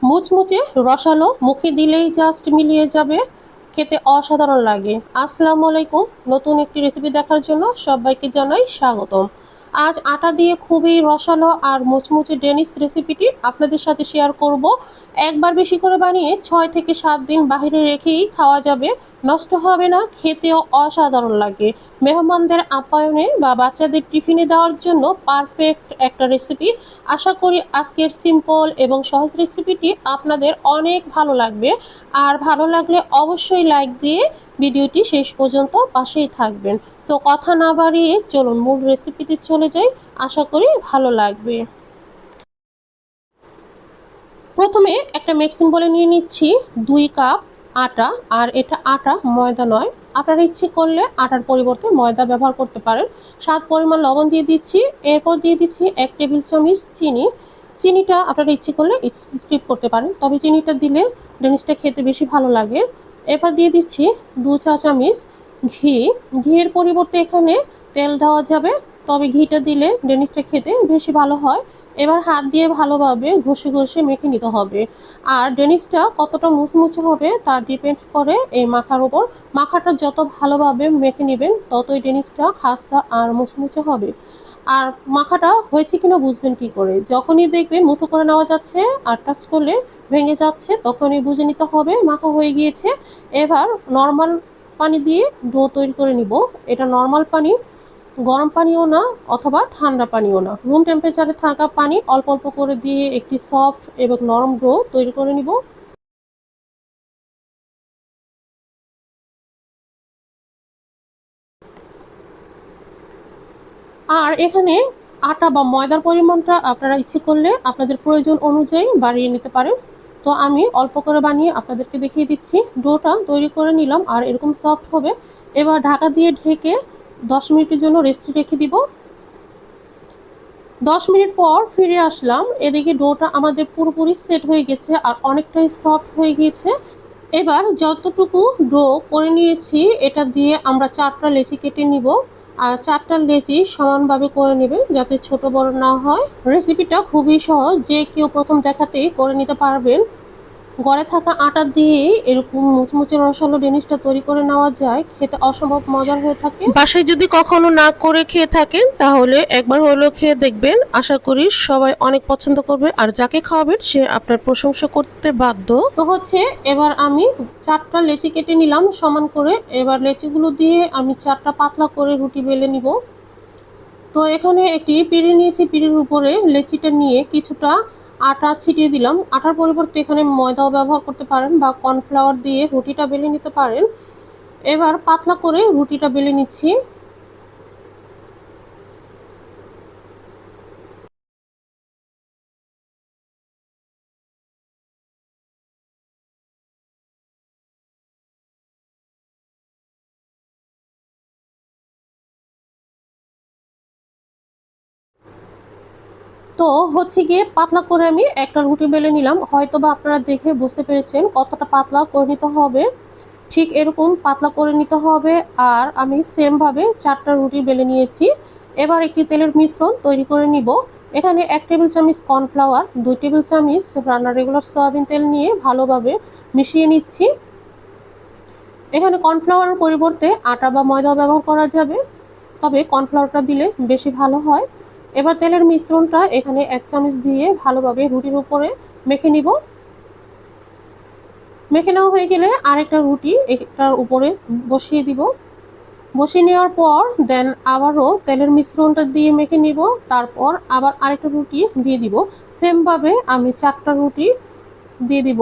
মুচমুচে রসালো মুখে দিলেই জাস্ট মিলিয়ে যাবে, খেতে অসাধারণ লাগে। আসসালামু আলাইকুম, নতুন একটি রেসিপি দেখার জন্য সবাইকে জানাই স্বাগতম। আজ আটা দিয়ে খুবই রসালো আর মুচমুচে ডেনিশ রেসিপিটি আপনাদের সাথে শেয়ার করব। একবার বেশি করে বানিয়ে 6 থেকে 7 দিন বাইরে রেখেই খাওয়া যাবে, নষ্ট হবে না, খেতেও অসাধারণ লাগে। মেহমানদের আপ্যায়নে বা বাচ্চাদের টিফিনে দেওয়ার জন্য পারফেক্ট একটা রেসিপি। আশা করি আজকের সিম্পল এবং সহজ রেসিপিটি আপনাদের অনেক ভালো লাগবে। আর ভালো লাগলে অবশ্যই লাইক দিয়ে ভিডিওটি শেষ পর্যন্ত পাশেই থাকবেন। সো কথা না বাড়িয়ে চলুন মূল রেসিপিতে চলে যাই, আশা করি ভালো লাগবে। প্রথমে একটা মিক্সিং বলে নিয়ে নিচ্ছি 2 কাপ আটা। আর এটা আটা, ময়দা নয়। আপনারা ইচ্ছে করলে আটার পরিবর্তে ময়দা ব্যবহার করতে পারেন। স্বাদ পরিমাণ লবণ দিয়ে দিচ্ছি। এরপর দিয়ে দিচ্ছি 1 টেবিল চামচ চিনি। চিনিটা আপনারা ইচ্ছে করলে স্কিপ করতে পারেন, তবে চিনিটা দিলে ডেনিশটা খেতে বেশি ভালো লাগে। এরপর দিয়ে দিচ্ছি 2 চা চামচ ঘি। ঘিয়ের পরিবর্তে এখানে তেল দেওয়া যাবে, তবে ঘিটা দিলে ডেনিশটা খেতে বেশি ভালো হয়। এবার হাত দিয়ে ভালোভাবে ঘষে ঘষে মেখে নিতে হবে। আর ডেনিশটা কতটা মুচমুচে হবে তা ডিপেন্ড করে এই মাখার উপর। মাখাটা যত ভালোভাবে মেখে নেবেন ততই ডেনিশটা খাস্তা আর মুচমুচে হবে। আর মাখাটা হয়েছে কিনা বুঝবেন কি করে? যখনই দেখবেন মুঠো করে নেওয়া যাচ্ছে আর টাচ করলে ভেঙে যাচ্ছে, তখনই বুঝে নিতে হবে মাখা হয়ে গিয়েছে। এবার নর্মাল পানি দিয়ে ডো তৈরি করে নিব। এটা নর্মাল পানি, গরম পানিও না অথবা ঠান্ডা পানিও না, রুম টেম্পারেচারে থাকা পানি অল্প অল্প করে দিয়ে একটি সফট এবং নরম ডো তৈরি করে নিব। আর এখানে আটা বা ময়দার পরিমাণটা আপনারা ইচ্ছে করলে আপনাদের প্রয়োজন অনুযায়ী বাড়িয়ে নিতে পারেন। তো আমি অল্প করে বানিয়ে আপনাদেরকে দেখিয়ে দিচ্ছি। ডোটা তৈরি করে নিলাম আর এরকম সফট হবে। এবার ঢাকা দিয়ে ঢেকে 10 মিনিটের জন্য রেস্টে রেখে দিব। 10 মিনিট পর ফিরে আসলাম। এদিকে ডোটা আমাদের পুরোপুরি সেট হয়ে গেছে আর অনেকটাই সফট হয়ে গিয়েছে। এবার যতটুকু ডো করে নিয়েছি এটা দিয়ে আমরা 4টা লেচি কেটে নিব। আর 4টা লেচি সমানভাবে করে নেবেন যাতে ছোট বড় না হয়। রেসিপিটা খুবই সহজ, যে কেউ প্রথম দেখাতেই করে নিতে পারবেন। ঘরে থাকা আটা দিয়ে এরকম মুচমুচে রসালো ডেনিশটা তৈরি করে নেওয়া যায়, খেতে অসম্ভব মজার হয়ে থাকে। বাসায় যদি কখনো না করে খেয়ে থাকেন তাহলে একবার হলেও খেয়ে দেখবেন, আশা করি সবাই অনেক পছন্দ করবে আর যাকে খাওয়াবেন সে আপনার প্রশংসা করতে বাধ্য। তো হচ্ছে এবার আমি 4টা লেচি কেটে নিলাম সমান করে। এবার লেচিগুলো দিয়ে আমি 4টা পাতলা করে রুটি বেলে নিব। তো এখানে একটি পিঁড়ি নিয়েছি, পিঁড়ির উপরে লেচিটা নিয়ে কিছুটা আটা ছিটিয়ে দিলাম। আটার পরিবর্তে এখানে ময়দাও ব্যবহার করতে পারেন বা কর্নফ্লাওয়ার দিয়ে রুটিটা বেলে নিতে পারেন। এবার পাতলা করে রুটিটা বেলে নিচ্ছি। তো হচ্ছে গিয়ে পাতলা করে আমি একটা রুটি বেলে নিলাম। হয়তোবা আপনারা দেখে বুঝতে পেরেছেন কতটা পাতলা করে নিতে হবে। ঠিক এরকম পাতলা করে নিতে হবে। আর আমি সেমভাবে 4টা রুটি বেলে নিয়েছি। এবার একটি তেলের মিশ্রণ তৈরি করে নিব। এখানে 1 টেবিল চামচ কর্নফ্লাওয়ার, 2 টেবিল চামচ রান্নার রেগুলার সয়াবিন তেল নিয়ে ভালোভাবে মিশিয়ে নিচ্ছি। এখানে কর্নফ্লাওয়ারের পরিবর্তে আটা বা ময়দাও ব্যবহার করা যাবে, তবে কর্নফ্লাওয়ারটা দিলে বেশি ভালো হয়। এবার তেলের মিশ্রণটা এখানে 1 চামচ দিয়ে ভালোভাবে রুটির উপরে মেখে নিব। মেখে নেওয়া হয়ে গেলে আরেকটা রুটি এটার উপরে বসিয়ে দিব। বসিয়ে নেওয়ার পর দেন আবারও তেলের মিশ্রণটা দিয়ে মেখে নিব। তারপর আবার আরেকটা রুটি দিয়ে দিব। সেমভাবে আমি 4টা রুটি দিয়ে দিব।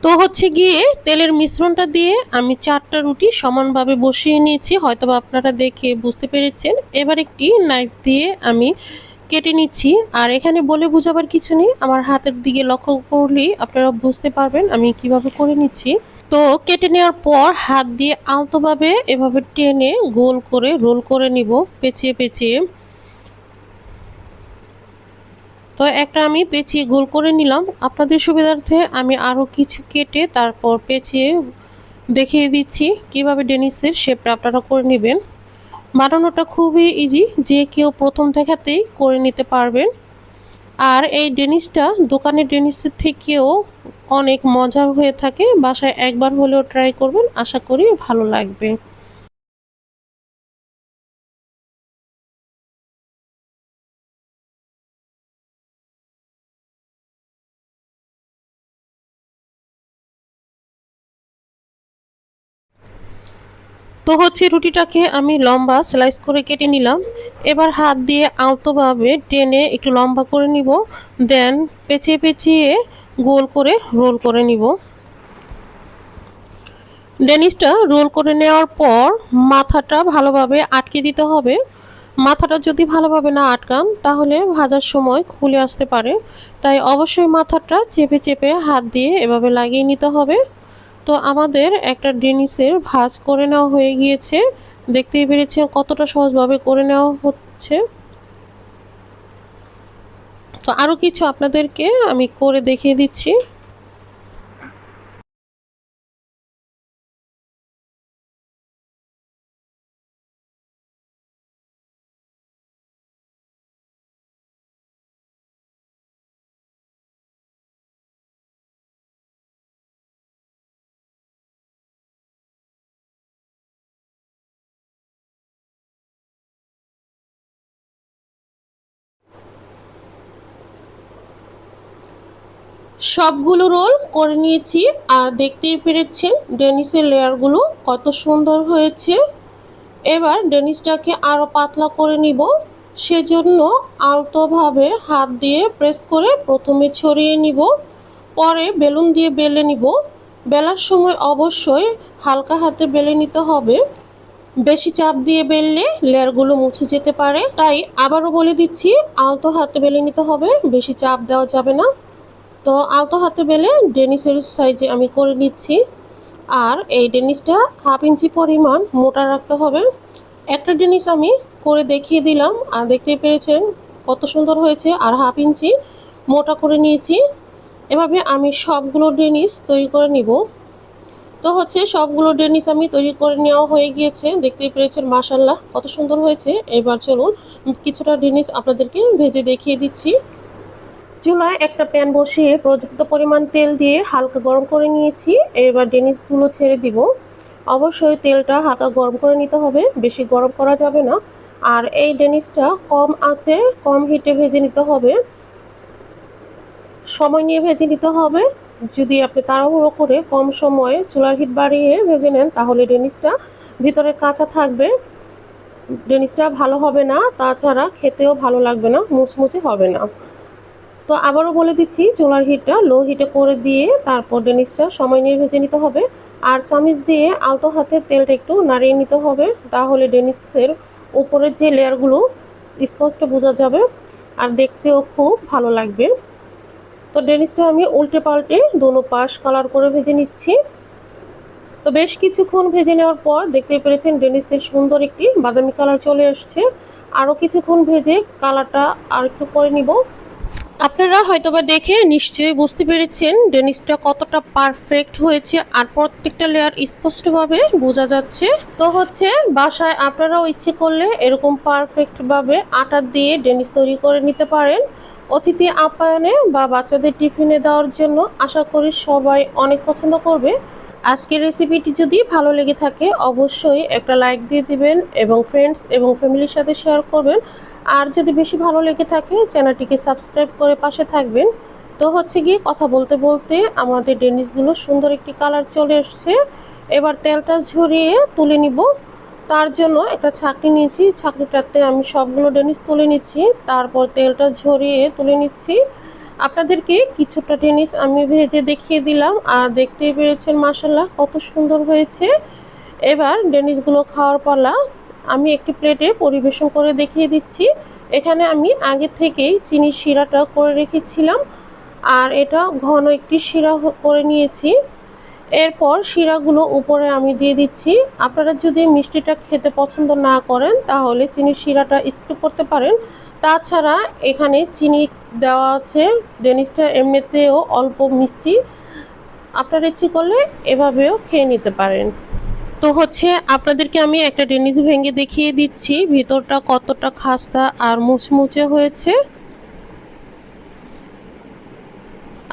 তো হচ্ছে গিয়ে তেলের মিশ্রণটা দিয়ে আমি 4টা রুটি সমানভাবে বসিয়ে নিয়েছি, হয়তোবা আপনারা দেখে বুঝতে পেরেছেন। এবার একটি নাইফ দিয়ে আমি কেটে নিচ্ছি। আর এখানে বলে বোঝাবার কিছু নেই, আমার হাতের দিকে লক্ষ্য করলেই আপনারা বুঝতে পারবেন আমি কিভাবে করে নিচ্ছি। তো কেটে নেওয়ার পর হাত দিয়ে আলতোভাবে এভাবে টেনে গোল করে রোল করে নিব পেঁচিয়ে পেঁচিয়ে। তো একটা আমি পেঁচিয়ে গোল করে নিলাম। আপনাদের সুবিধার্থে আমি আরও কিছু কেটে তারপর পেঁচিয়ে দেখিয়ে দিচ্ছি কিভাবে ডেনিসের শেপটা আপনারা করে নেবেন। বানানোটা খুবই ইজি, যে কেউ প্রথম দেখাতেই করে নিতে পারবেন। আর এই ডেনিসটা দোকানের ডেনিসের থেকেও অনেক মজার হয়ে থাকে। বাসায় একবার হলেও ট্রাই করবেন, আশা করি ভালো লাগবে। তো হচ্ছে রুটিটাকে আমি লম্বা স্লাইস করে কেটে নিলাম। এবার হাত দিয়ে আলতোভাবে টেনে একটু লম্বা করে নিব, দেন পেঁচিয়ে পেঁচিয়ে গোল করে রোল করে নিব। ডেনিসটা রোল করে নেওয়ার পর মাথাটা ভালোভাবে আটকে দিতে হবে। মাথাটা যদি ভালোভাবে না আটকান তাহলে ভাজার সময় খুলে আসতে পারে, তাই অবশ্যই মাথাটা চেপে চেপে হাত দিয়ে এভাবে লাগিয়ে নিতে হবে। তো আমাদের একটা ডেনিসের ভাজ করে নেওয়া হয়ে গিয়েছে, দেখতেই পেরেছেন কতটা সহজভাবে করে নেওয়া হচ্ছে। তো আরও কিছু আপনাদেরকে আমি করে দেখিয়ে দিচ্ছি। সবগুলো রোল করে নিয়েছি, আর দেখতেই পেরেছেন ডেনিসের লেয়ারগুলো কত সুন্দর হয়েছে। এবার ডেনিসটাকে আরও পাতলা করে নিব, সেজন্য আলতোভাবে হাত দিয়ে প্রেস করে প্রথমে ছড়িয়ে নিব, পরে বেলুন দিয়ে বেলে নিব। বেলার সময় অবশ্যই হালকা হাতে বেলে নিতে হবে, বেশি চাপ দিয়ে বেললে লেয়ারগুলো মুছে যেতে পারে। তাই আবারও বলে দিচ্ছি, আলতো হাতে বেলে নিতে হবে, বেশি চাপ দেওয়া যাবে না। তো আলতো হাতে বেলে ডেনিসের সাইজে আমি করে নিচ্ছি। আর এই ডেনিসটা 1/2 ইঞ্চি পরিমাণ মোটা রাখতে হবে। একটা ডেনিস আমি করে দেখিয়ে দিলাম, আর দেখতে পেরেছেন কত সুন্দর হয়েছে, আর 1/2 ইঞ্চি মোটা করে নিয়েছি। এভাবে আমি সবগুলো ডেনিস তৈরি করে নিব। তো হচ্ছে সবগুলো ডেনিস আমি তৈরি করে নেওয়া হয়ে গিয়েছে, দেখতেই পেরেছেন মাশাআল্লাহ কত সুন্দর হয়েছে। এবার চলুন কিছুটা ডেনিস আপনাদেরকে ভেজে দেখিয়ে দিচ্ছি। চুলায় একটা প্যান বসিয়ে পর্যাপ্ত পরিমাণ তেল দিয়ে হালকা গরম করে নিয়েছি। এবার ডেনিসগুলো ছেড়ে দিব। অবশ্যই তেলটা হালকা গরম করে নিতে হবে, বেশি গরম করা যাবে না। আর এই ডেনিসটা কম আঁচে কম হিটে ভেজে নিতে হবে, সময় নিয়ে ভেজে নিতে হবে। যদি আপনি তাড়াহুড়ো করে কম সময়ে চুলার হিট বাড়িয়ে ভেজে নেন তাহলে ডেনিসটা ভিতরে কাঁচা থাকবে, ডেনিসটা ভালো হবে না, তাছাড়া খেতেও ভালো লাগবে না, মুচমুচে হবে না। তো আবারও বলে দিচ্ছি, চুলার হিটটা লো হিটে করে দিয়ে তারপর ডেনিসটা সময় নিয়ে ভেজে নিতে হবে। আর চামচ দিয়ে আলতো হাতে তেলটা একটু নাড়িয়ে নিতে হবে, তাহলে ডেনিসের উপরের যে লেয়ারগুলো স্পষ্ট বোঝা যাবে আর দেখতেও খুব ভালো লাগবে। তো ডেনিসটা আমি উল্টে পাল্টে দোনো পাশ কালার করে ভেজে নিচ্ছি। তো বেশ কিছুক্ষণ ভেজে নেওয়ার পর দেখতেই পেরেছেন ডেনিসের সুন্দর একটি বাদামি কালার চলে আসছে। আরও কিছুক্ষণ ভেজে কালারটা আর একটু করে নিব। আপনারা হয়তোবা দেখে নিশ্চয়ই বুঝতে পেরেছেন ডেনিসটা কতটা পারফেক্ট হয়েছে, আর প্রত্যেকটা লেয়ার স্পষ্টভাবে বোঝা যাচ্ছে। তো হচ্ছে বাসায় আপনারাও ইচ্ছে করলে এরকম পারফেক্টভাবে আটা দিয়ে ডেনিস তৈরি করে নিতে পারেন অতিথি আপ্যায়নে বা বাচ্চাদের টিফিনে দেওয়ার জন্য। আশা করি সবাই অনেক পছন্দ করবে। আজকের রেসিপিটি যদি ভালো লেগে থাকে অবশ্যই একটা লাইক দিয়ে দিবেন এবং ফ্রেন্ডস এবং ফ্যামিলির সাথে শেয়ার করবেন। আর যদি বেশি ভালো লেগে থাকে চ্যানেলটিকে সাবস্ক্রাইব করে পাশে থাকবেন। তো হচ্ছে গিয়ে কথা বলতে বলতে আমাদের ডেনিসগুলো সুন্দর একটি কালার চলে এসছে। এবার তেলটা ঝরিয়ে তুলে নিব। তার জন্য একটা ছাঁকনি নিয়েছি, ছাঁকনিটাতে আমি সবগুলো ডেনিস তুলে নিচ্ছি, তারপর তেলটা ঝরিয়ে তুলে নিচ্ছি। আপনাদেরকে কিছুটা ডেনিস আমি ভেজে দেখিয়ে দিলাম, আর দেখতেই পেরেছেন মাশাআল্লাহ কত সুন্দর হয়েছে। এবার ডেনিসগুলো খাওয়ার পালা। আমি একটি প্লেটে পরিবেশন করে দেখিয়ে দিচ্ছি। এখানে আমি আগে থেকেই চিনির শিরাটা করে রেখেছিলাম, আর এটা ঘন একটি শিরা করে নিয়েছি। এরপর শিরাগুলো উপরে আমি দিয়ে দিচ্ছি। আপনারা যদি মিষ্টিটা খেতে পছন্দ না করেন তাহলে চিনির শিরাটা স্কিপ করতে পারেন। তাছাড়া এখানে চিনি দেওয়া আছে, ডেনিসটা এমনিতেও অল্প মিষ্টি, আপনারা ইচ্ছে করলে এভাবেও খেয়ে নিতে পারেন। তো আপনাদেরকে আমি একটা ডেনিস ভেঙে দেখিয়ে দিচ্ছি ভিতরটা কতটা খাস্তা আর মুচমুচে হয়েছে।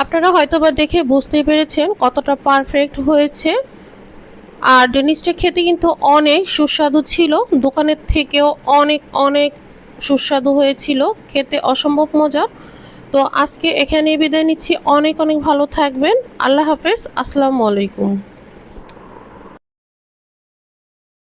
আপনারা হয়তোবা দেখে বুঝতেই পেরেছেন কতটা পারফেক্ট হয়েছে। আর ডেনিসটা খেতে কিন্তু অনেক সুস্বাদু ছিল, দোকানের থেকেও অনেক অনেক সুস্বাদু হয়েছিল, খেতে অসম্ভব মজা। তো আজকে এখানেই বিদায় নিচ্ছি। অনেক অনেক ভালো থাকবেন। আল্লাহ হাফেজ। আসসালামু আলাইকুম।